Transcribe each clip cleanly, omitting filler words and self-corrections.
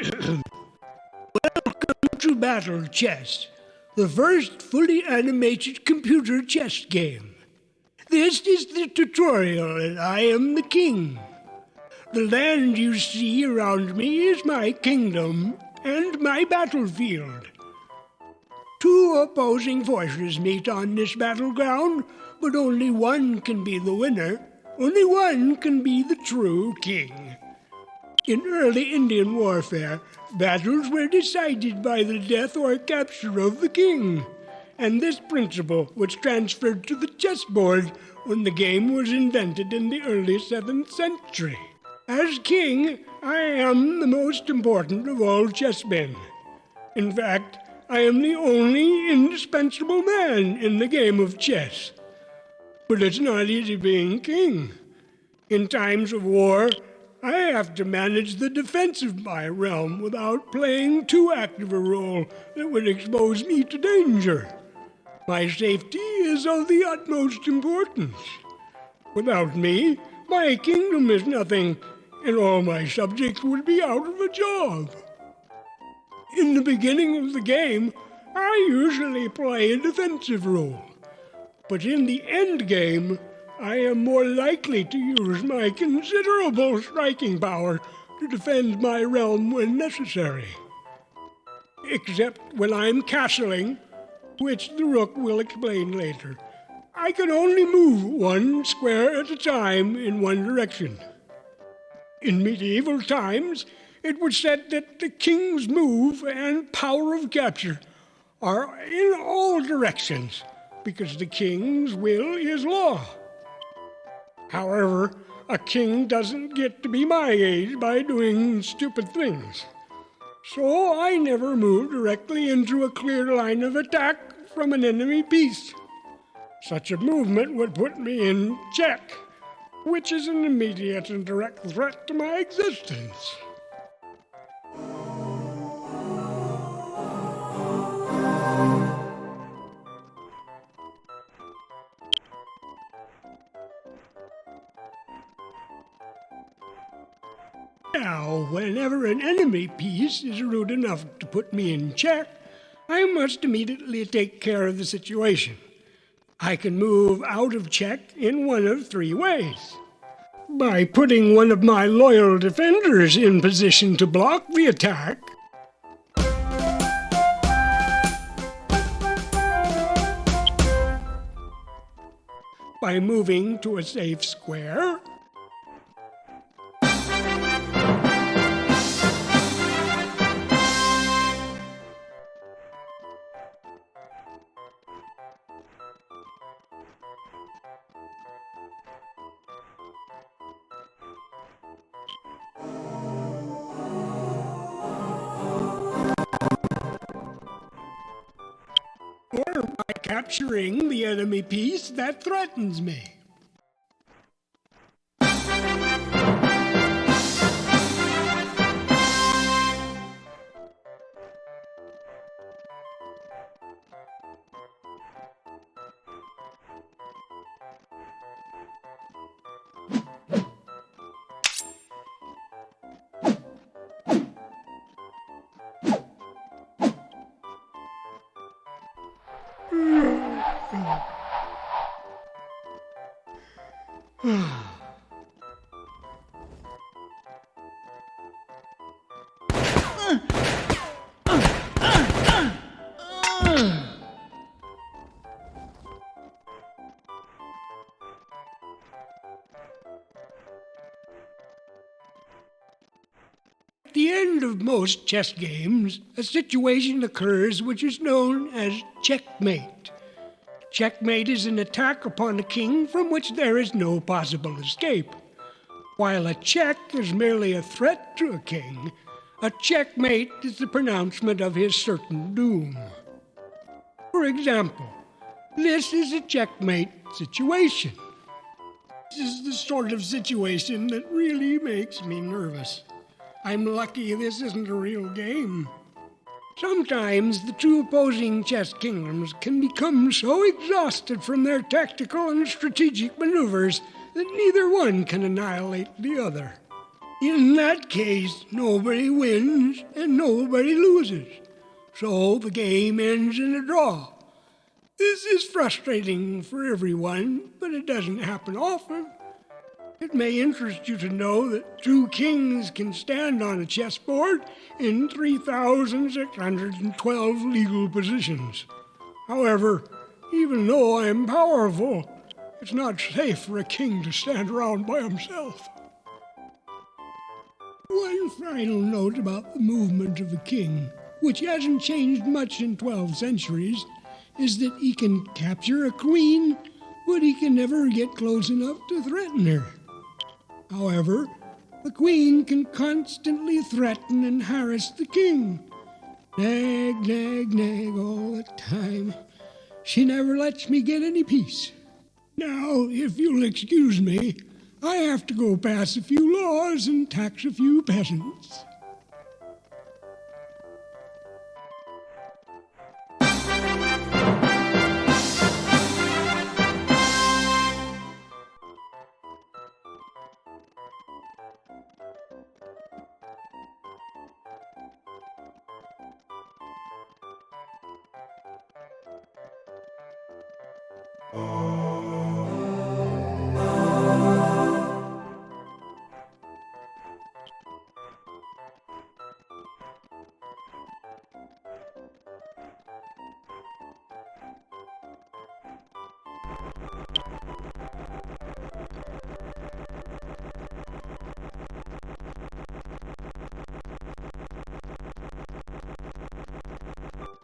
Welcome to Battle Chess, the first fully animated computer chess game. This is the tutorial, and I am the king. The land you see around me is my kingdom and my battlefield. Two opposing forces meet on this battleground, but only one can be the winner. Only one can be the true king. In early Indian warfare, battles were decided by the death or capture of the king, and this principle was transferred to the chessboard when the game was invented in the early 7th century. As king, I am the most important of all chessmen. In fact, I am the only indispensable man in the game of chess. But it's not easy being king. In times of war, I have to manage the defense of my realm without playing too active a role that would expose me to danger. My safety is of the utmost importance. Without me, my kingdom is nothing, and all my subjects would be out of a job. In the beginning of the game, I usually play a defensive role. But in the end game, I am more likely to use my considerable striking power to defend my realm when necessary. Except when I'm castling, which the rook will explain later. I can only move one square at a time in one direction. In medieval times, it was said that the king's move and power of capture are in all directions, because the king's will is law. However, a king doesn't get to be my age by doing stupid things. So I never move directly into a clear line of attack from an enemy piece. Such a movement would put me in check, which is an immediate and direct threat to my existence. Now, whenever an enemy piece is rude enough to put me in check, I must immediately take care of the situation. I can move out of check in one of three ways. By putting one of my loyal defenders in position to block the attack, by moving to a safe square, or by capturing the enemy piece that threatens me. At the end of most chess games, a situation occurs which is known as checkmate. Checkmate is an attack upon a king from which there is no possible escape. While a check is merely a threat to a king, a checkmate is the pronouncement of his certain doom. For example, this is a checkmate situation. This is the sort of situation that really makes me nervous. I'm lucky this isn't a real game. Sometimes the two opposing chess kingdoms can become so exhausted from their tactical and strategic maneuvers that neither one can annihilate the other. In that case, nobody wins and nobody loses. So the game ends in a draw. This is frustrating for everyone, but it doesn't happen often. It may interest you to know that two kings can stand on a chessboard in 3,612 legal positions. However, even though I am powerful, it's not safe for a king to stand around by himself. One final note about the movement of a king, which hasn't changed much in 12 centuries, is that he can capture a queen, but he can never get close enough to threaten her. However, the queen can constantly threaten and harass the king. Nag, nag, nag all the time. She never lets me get any peace. Now, if you'll excuse me, I have to go pass a few laws and tax a few peasants.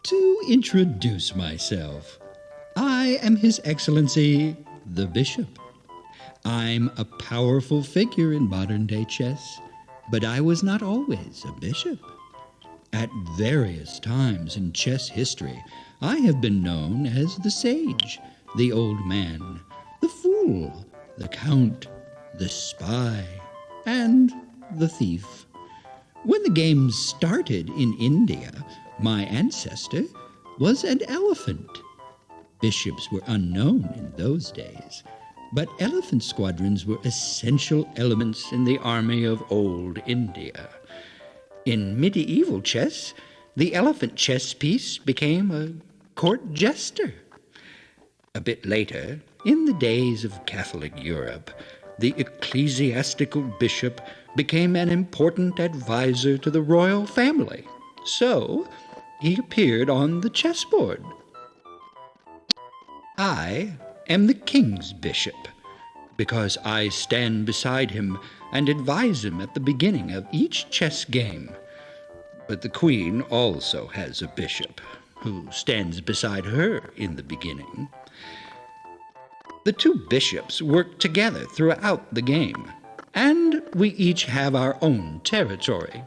To introduce myself, I am His Excellency, the Bishop. I'm a powerful figure in modern-day chess, but I was not always a bishop. At various times in chess history, I have been known as the sage, the old man, the fool, the count, the spy, and the thief. When the game started in India, my ancestor was an elephant. Bishops were unknown in those days, but elephant squadrons were essential elements in the army of old India. In medieval chess, the elephant chess piece became a court jester. A bit later, in the days of Catholic Europe, the ecclesiastical bishop became an important advisor to the royal family. So, he appeared on the chessboard. I am the king's bishop, because I stand beside him and advise him at the beginning of each chess game. But the queen also has a bishop, who stands beside her in the beginning. The two bishops work together throughout the game, and we each have our own territory.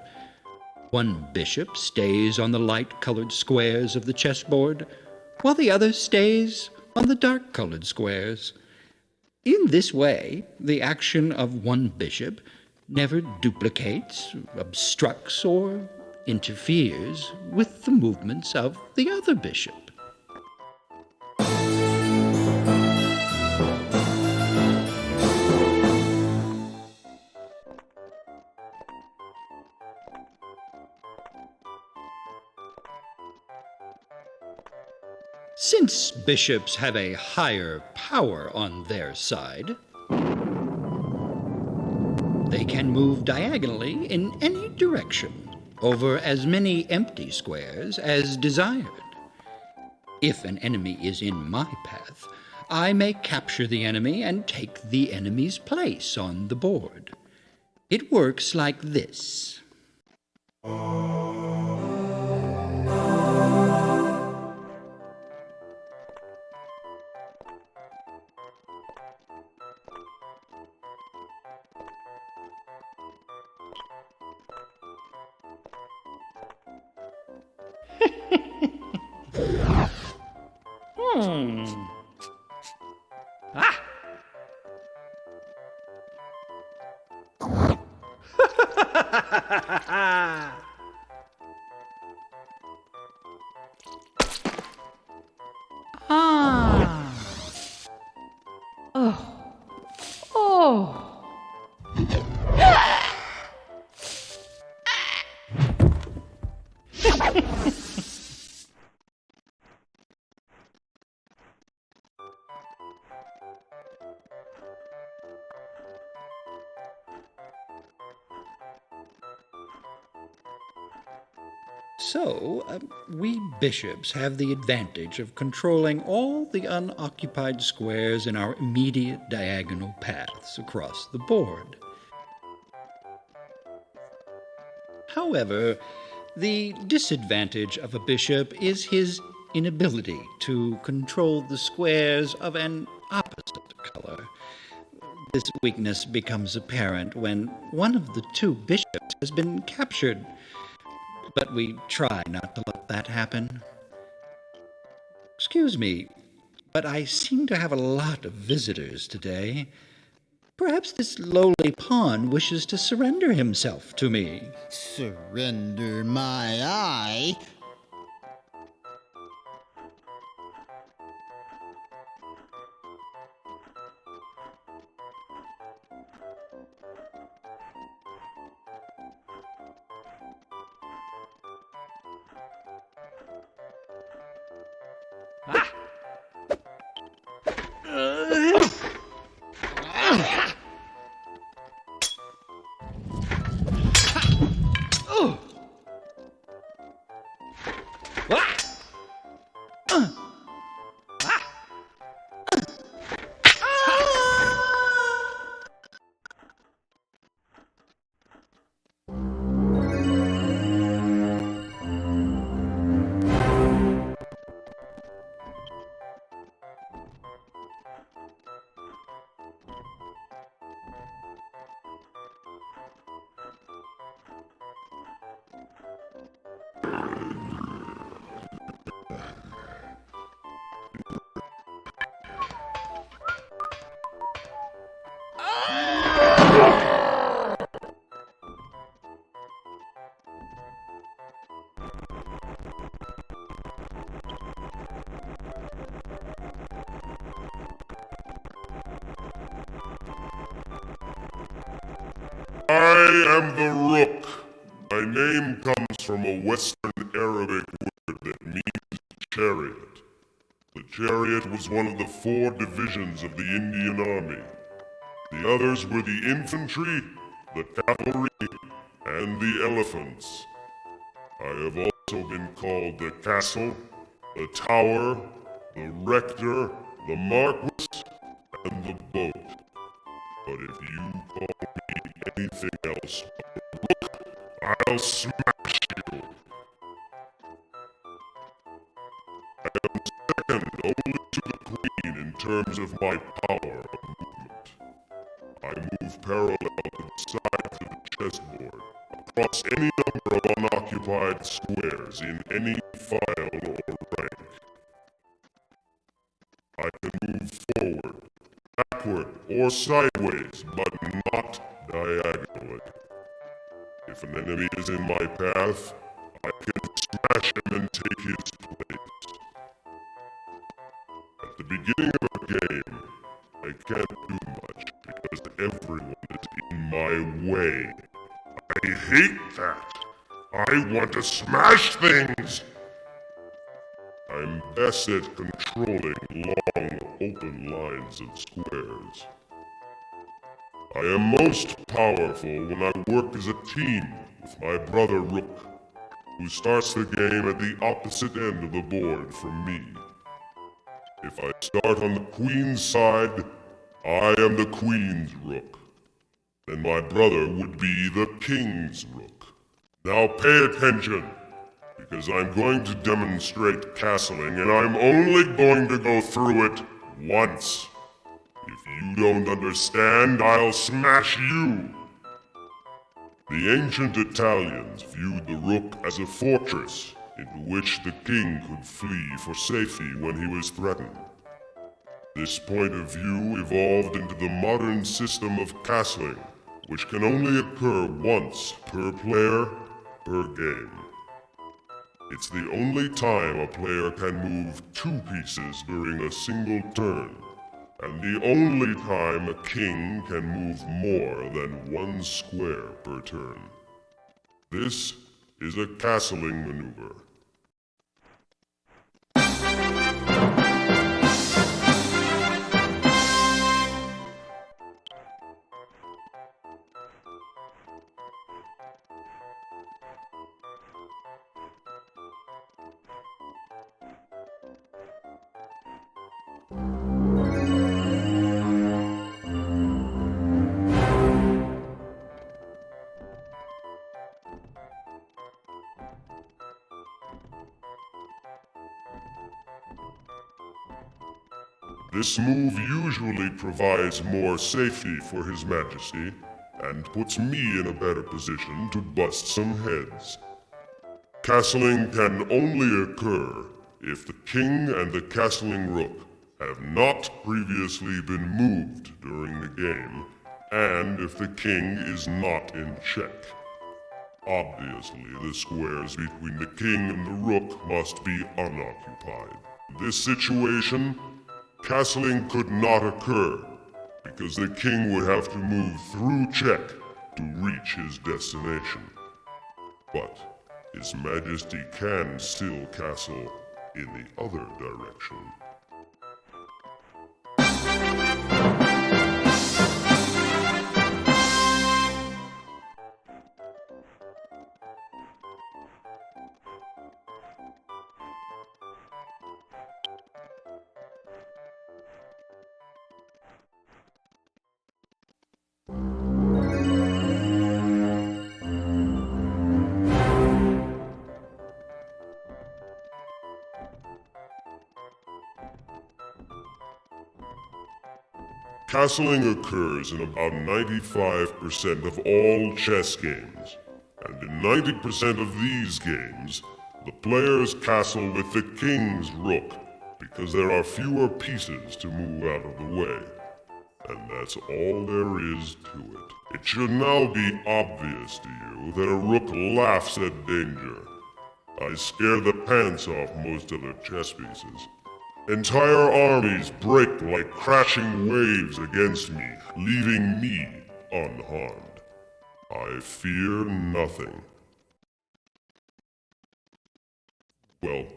One bishop stays on the light-colored squares of the chessboard, while the other stays on the dark-colored squares. In this way, the action of one bishop never duplicates, obstructs, or interferes with the movements of the other bishop. Since bishops have a higher power on their side, they can move diagonally in any direction over as many empty squares as desired. If an enemy is in my path, I may capture the enemy and take the enemy's place on the board. It works like this. Ah! Ah. Oh. Oh. We bishops have the advantage of controlling all the unoccupied squares in our immediate diagonal paths across the board. However, the disadvantage of a bishop is his inability to control the squares of an opposite color. This weakness becomes apparent when one of the two bishops has been captured, but we try not to let that happen. Excuse me, but I seem to have a lot of visitors today. Perhaps this lowly pawn wishes to surrender himself to me. Surrender my eye? I am the rook. My name comes from a Western Arabic word that means chariot. The chariot was one of the 4 divisions of the Indian army. The others were the infantry, the cavalry, and the elephants. I have also been called the castle, the tower, the rector, the marquis, and the boat. But if you call me anything else but a rook, I'll smash you. I am second only to the queen in terms of my power of movement. I move parallel to the sides of the chessboard, across any number of unoccupied squares in any file or rank. I can move forward, backward, or sideways, but not diagonally. If an enemy is in my path, I can smash him and take his place. At the beginning of a game, I can't do much because everyone is in my way. I hate that. I want to smash things. I'm best at controlling long, open lines of squares. I am most powerful when I work as a team with my brother Rook, who starts the game at the opposite end of the board from me. If I start on the queen's side, I am the queen's rook. Then my brother would be the king's rook. Now pay attention, because I'm going to demonstrate castling, and I'm only going to go through it once. If you don't understand, I'll smash you. The ancient Italians viewed the rook as a fortress into which the king could flee for safety when he was threatened. This point of view evolved into the modern system of castling, which can only occur once per player per game. It's the only time a player can move 2 pieces during a single turn, and the only time a king can move more than 1 square per turn. This is a castling maneuver. This move usually provides more safety for His Majesty and puts me in a better position to bust some heads. Castling can only occur if the king and the castling rook have not previously been moved during the game, and if the king is not in check. Obviously, the squares between the king and the rook must be unoccupied. In this situation, castling could not occur, because the king would have to move through check to reach his destination. But His Majesty can still castle in the other direction. Castling occurs in about 95% of all chess games, and in 90% of these games, the players castle with the king's rook because there are fewer pieces to move out of the way. And that's all there is to it. It should now be obvious to you that a rook laughs at danger. I scare the pants off most other chess pieces. Entire armies break like crashing waves against me, leaving me unharmed. I fear nothing. Well,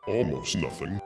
almost nothing.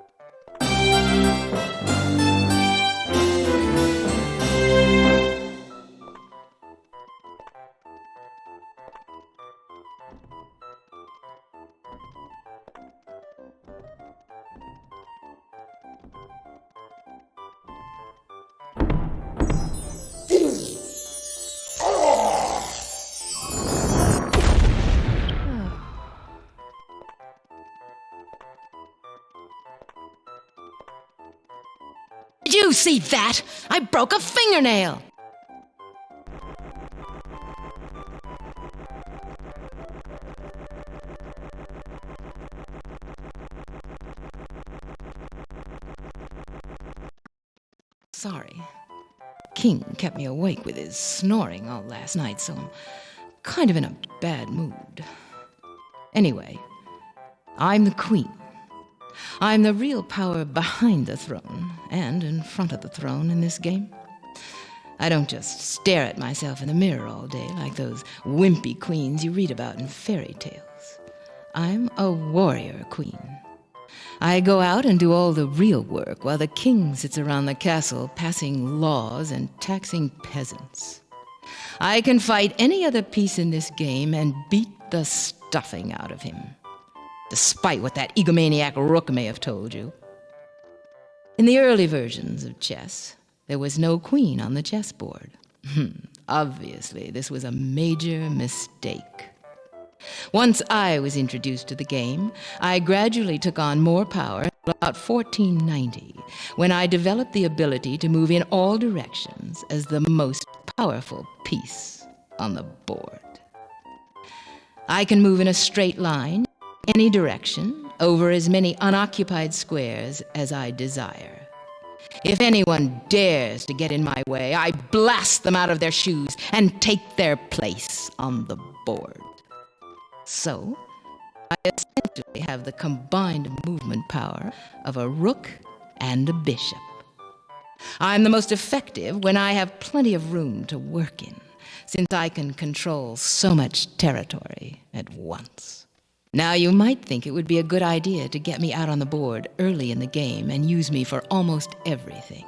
Did you see that? I broke a fingernail! Sorry. King kept me awake with his snoring all last night, so I'm kind of in a bad mood. Anyway, I'm the queen. I'm the real power behind the throne and in front of the throne in this game. I don't just stare at myself in the mirror all day like those wimpy queens you read about in fairy tales. I'm a warrior queen. I go out and do all the real work while the king sits around the castle passing laws and taxing peasants. I can fight any other piece in this game and beat the stuffing out of him, despite what that egomaniac rook may have told you. In the early versions of chess, there was no queen on the chessboard. Obviously, this was a major mistake. Once I was introduced to the game, I gradually took on more power until about 1490, when I developed the ability to move in all directions as the most powerful piece on the board. I can move in a straight line, any direction, over as many unoccupied squares as I desire. If anyone dares to get in my way, I blast them out of their shoes and take their place on the board. So, I essentially have the combined movement power of a rook and a bishop. I'm the most effective when I have plenty of room to work in, since I can control so much territory at once. Now, you might think it would be a good idea to get me out on the board early in the game and use me for almost everything.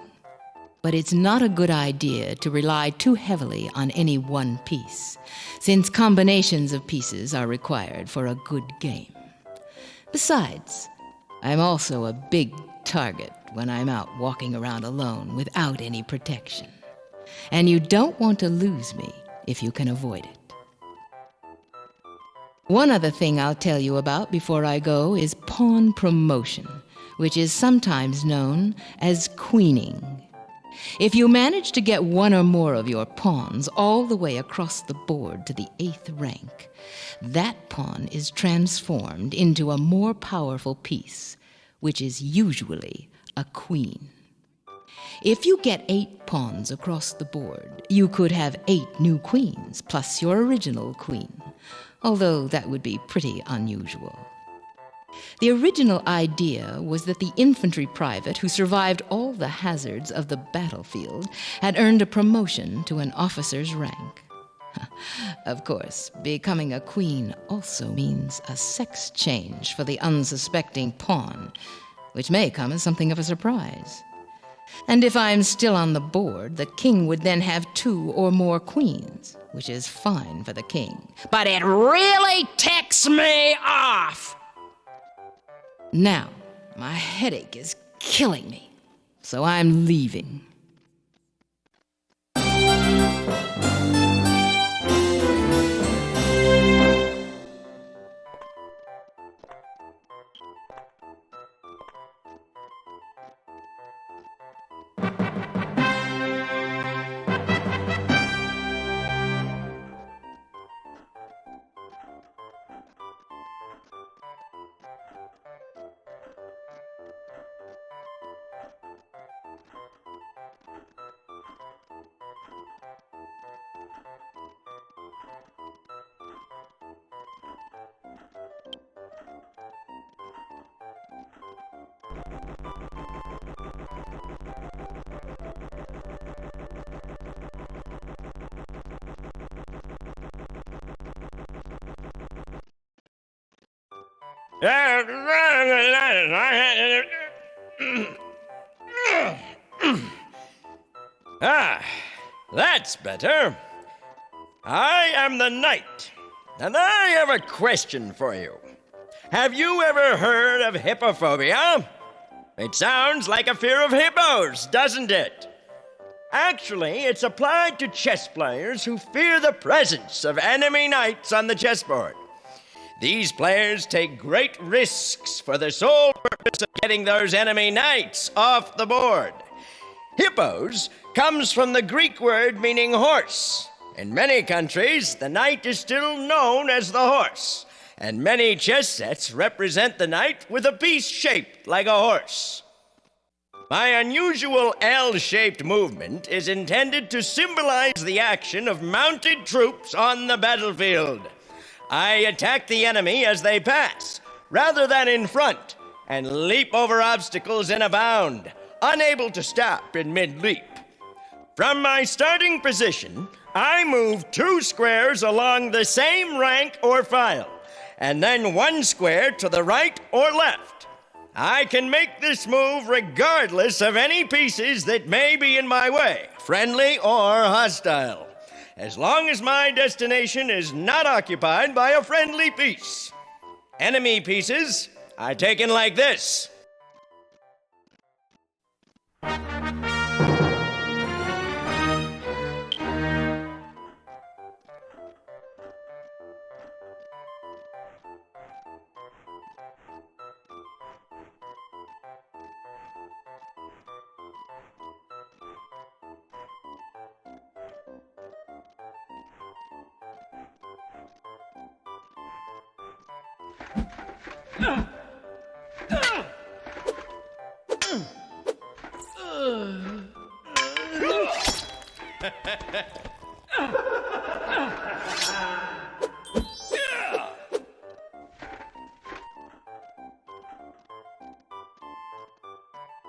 But it's not a good idea to rely too heavily on any one piece, since combinations of pieces are required for a good game. Besides, I'm also a big target when I'm out walking around alone without any protection. And you don't want to lose me if you can avoid it. One other thing I'll tell you about before I go is pawn promotion, which is sometimes known as queening. If you manage to get one or more of your pawns all the way across the board to the 8th rank, that pawn is transformed into a more powerful piece, which is usually a queen. If you get 8 pawns across the board, you could have 8 new queens plus your original queen, although that would be pretty unusual. The original idea was that the infantry private who survived all the hazards of the battlefield had earned a promotion to an officer's rank. Of course, becoming a queen also means a sex change for the unsuspecting pawn, which may come as something of a surprise. And if I'm still on the board, the king would then have 2 or more queens, which is fine for the king. But it really ticks me off! Now, my headache is killing me, so I'm leaving. That's better. I am the knight, and I have a question for you. Have you ever heard of hippophobia? It sounds like a fear of hippos, doesn't it? Actually, it's applied to chess players who fear the presence of enemy knights on the chessboard. These players take great risks for the sole purpose of getting those enemy knights off the board. Hippos comes from the Greek word meaning horse. In many countries, the knight is still known as the horse, and many chess sets represent the knight with a piece shaped like a horse. My unusual L-shaped movement is intended to symbolize the action of mounted troops on the battlefield. I attack the enemy as they pass, rather than in front, and leap over obstacles in a bound, unable to stop in mid-leap. From my starting position, I move 2 squares along the same rank or file, and then 1 square to the right or left. I can make this move regardless of any pieces that may be in my way, friendly or hostile, as long as my destination is not occupied by a friendly piece. Enemy pieces are taken like this.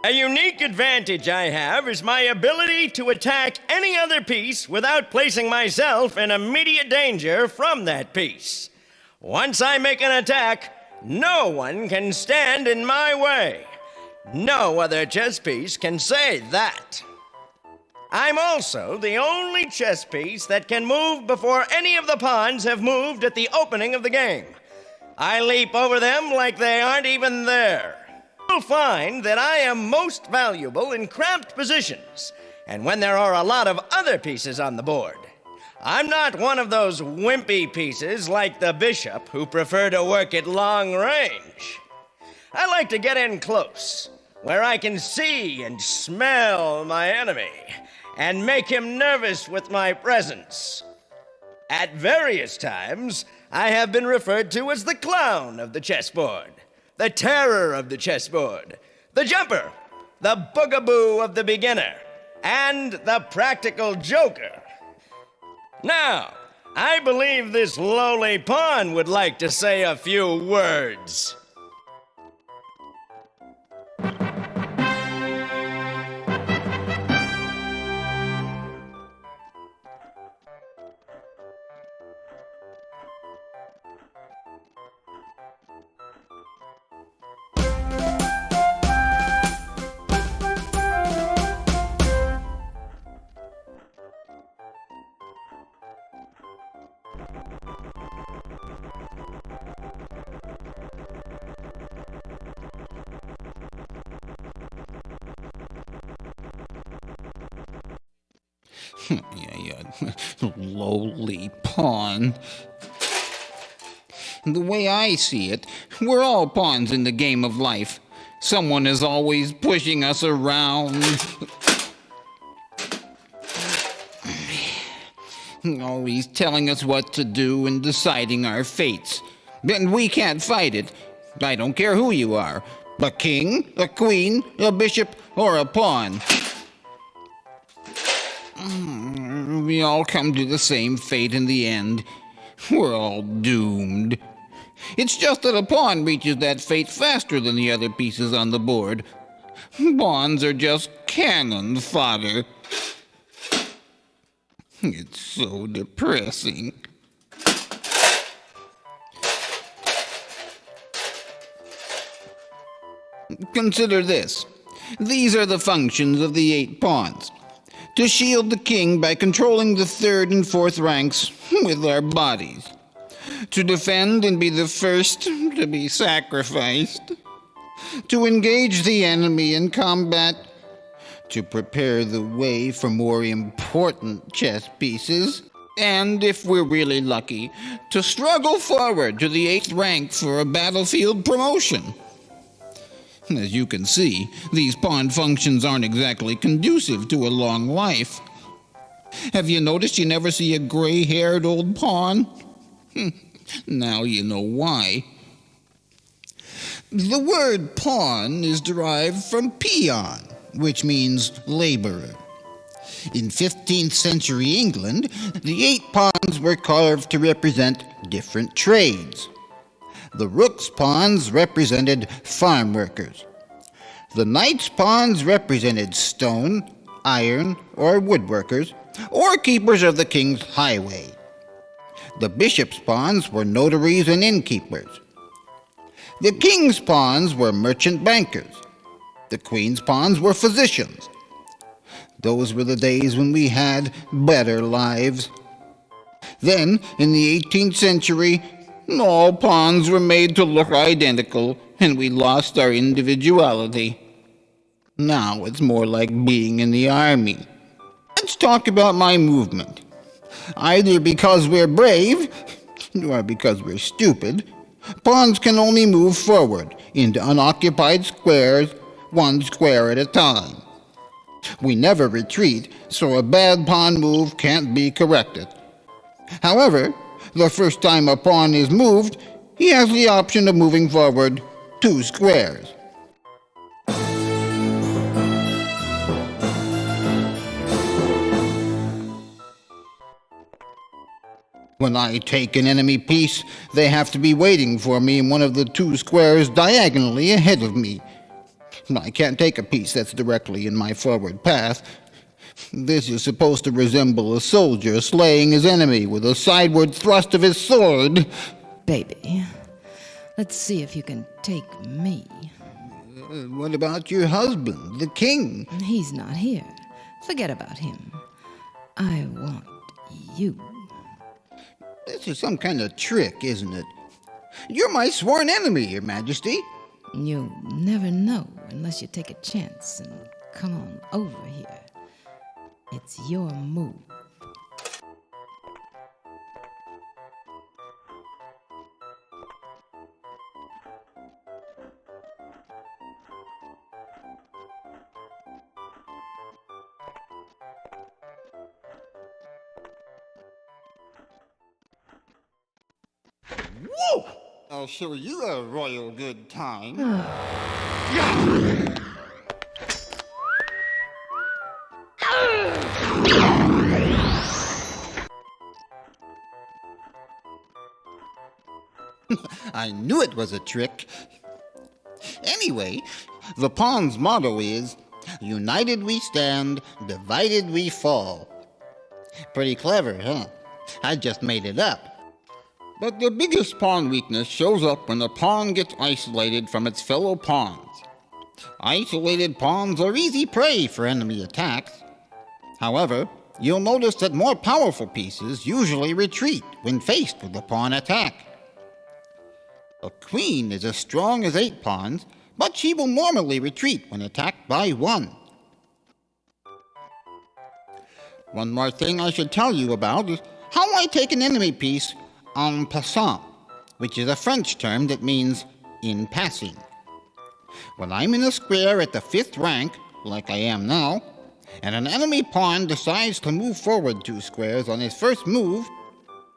A unique advantage I have is my ability to attack any other piece without placing myself in immediate danger from that piece. Once I make an attack, no one can stand in my way. No other chess piece can say that. I'm also the only chess piece that can move before any of the pawns have moved at the opening of the game. I leap over them like they aren't even there. You'll find that I am most valuable in cramped positions, and when there are a lot of other pieces on the board. I'm not one of those wimpy pieces like the bishop who prefer to work at long range. I like to get in close, where I can see and smell my enemy, and make him nervous with my presence. At various times, I have been referred to as the clown of the chessboard, the terror of the chessboard, the jumper, the boogaboo of the beginner, and the practical joker. Now, I believe this lowly pawn would like to say a few words. Lowly pawn. The way I see it, we're all pawns in the game of life. Someone is always pushing us around. Always telling us what to do and deciding our fates. And we can't fight it. I don't care who you are. A king, a queen, a bishop, or a pawn. We all come to the same fate in the end. We're all doomed. It's just that a pawn reaches that fate faster than the other pieces on the board. Pawns are just cannon fodder. It's so depressing. Consider this. These are the functions of the 8 pawns. To shield the king by controlling the 3rd and 4th ranks with our bodies. To defend and be the first to be sacrificed. To engage the enemy in combat. To prepare the way for more important chess pieces. And, if we're really lucky, to struggle forward to the 8th rank for a battlefield promotion. As you can see, these pawn functions aren't exactly conducive to a long life. Have you noticed you never see a gray-haired old pawn? Now you know why. The word pawn is derived from peon, which means laborer. In 15th century England, the 8 pawns were carved to represent different trades. The rooks' pawns represented farm workers. The knights' pawns represented stone, iron, or woodworkers, or keepers of the king's highway. The bishop's pawns were notaries and innkeepers. The king's pawns were merchant bankers. The queen's pawns were physicians. Those were the days when we had better lives. Then, in the 18th century, all pawns were made to look identical, and we lost our individuality. Now it's more like being in the army. Let's talk about my movement. Either because we're brave, or because we're stupid, pawns can only move forward into unoccupied squares, one square at a time. We never retreat, so a bad pawn move can't be corrected. However, the first time a pawn is moved, he has the option of moving forward 2 squares. When I take an enemy piece, they have to be waiting for me in one of the 2 squares diagonally ahead of me. I can't take a piece that's directly in my forward path. This is supposed to resemble a soldier slaying his enemy with a sideward thrust of his sword. Baby, let's see if you can take me. What about your husband, the king? He's not here. Forget about him. I want you. This is some kind of trick, isn't it? You're my sworn enemy, Your Majesty. You'll never know unless you take a chance and come on over here. It's your move. Woo! I'll show you a royal good time. I knew it was a trick. Anyway, the pawn's motto is, united we stand, divided we fall. Pretty clever, huh? I just made it up. But the biggest pawn weakness shows up when a pawn gets isolated from its fellow pawns. Isolated pawns are easy prey for enemy attacks. However, you'll notice that more powerful pieces usually retreat when faced with a pawn attack. A queen is as strong as 8 pawns, but she will normally retreat when attacked by 1. One more thing I should tell you about is how I take an enemy piece en passant, which is a French term that means in passing. When I'm in a square at the 5th rank, like I am now, and an enemy pawn decides to move forward 2 squares on his first move,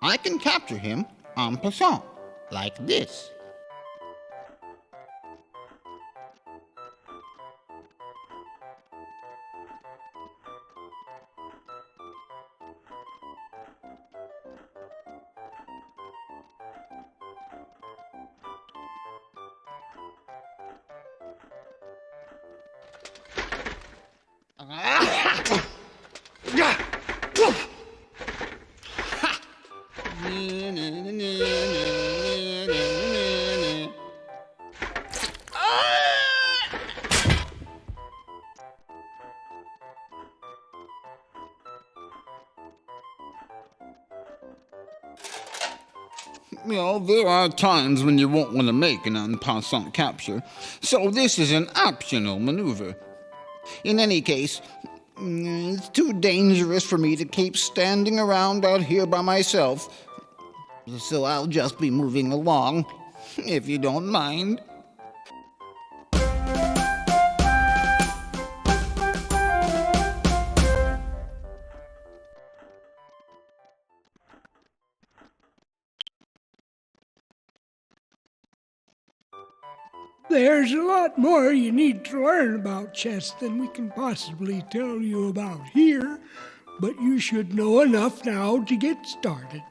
I can capture him en passant, like this. Well, there are times when you won't want to make an en passant capture, so this is an optional maneuver. In any case, it's too dangerous for me to keep standing around out here by myself, so I'll just be moving along, if you don't mind. There's a lot more you need to learn about chess than we can possibly tell you about here, but you should know enough now to get started.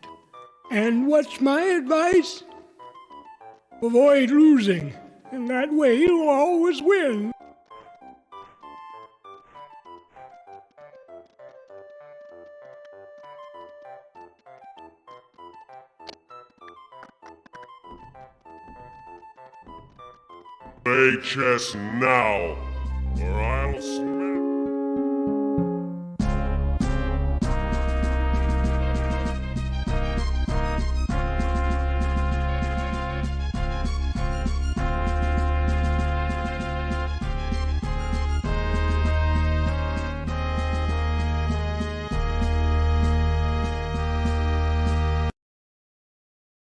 And what's my advice? Avoid losing, and that way you'll always win. Play chess now, or I'll